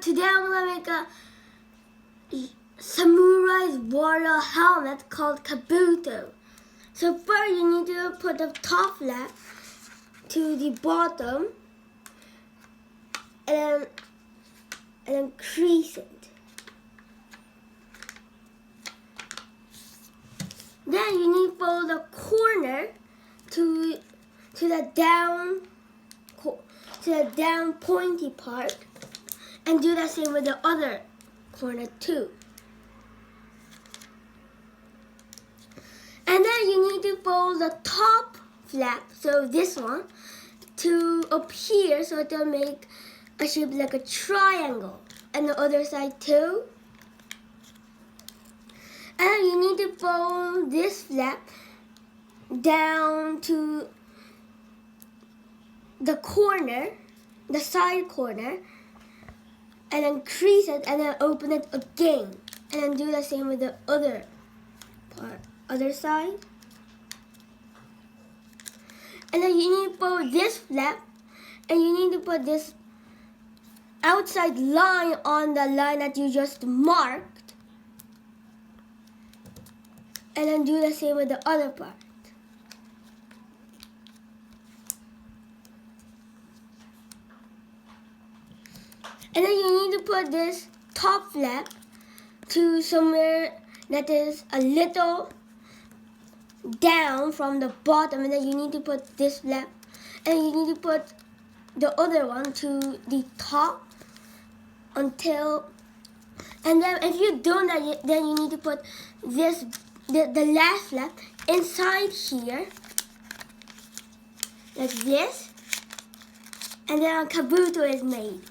today I'm gonna make a samurai's warrior helmet called KABUTO. So first you need to put the top flap to the bottom and then crease it. Then you need to fold the corner to the down pointy part, and do the same with the other corner too. And then you need to fold the top flap, so this one, to up here so it'll make a shape like a triangle, and the other side too. And you need to fold this flap down to the corner, the side corner, and then crease it and then open it again. And then do the same with the other part, other side. And then you need to fold this flap, and you need to put this outside line on the line that you just marked. And then do the same with the other part. And then you need to put this top flap to somewhere that is a little down from the bottom, and then you need to put this flap, and you need to put the other one to the top until, and then if you don't that, then you need to put this the last flap inside here like this, and then KABUTO is made.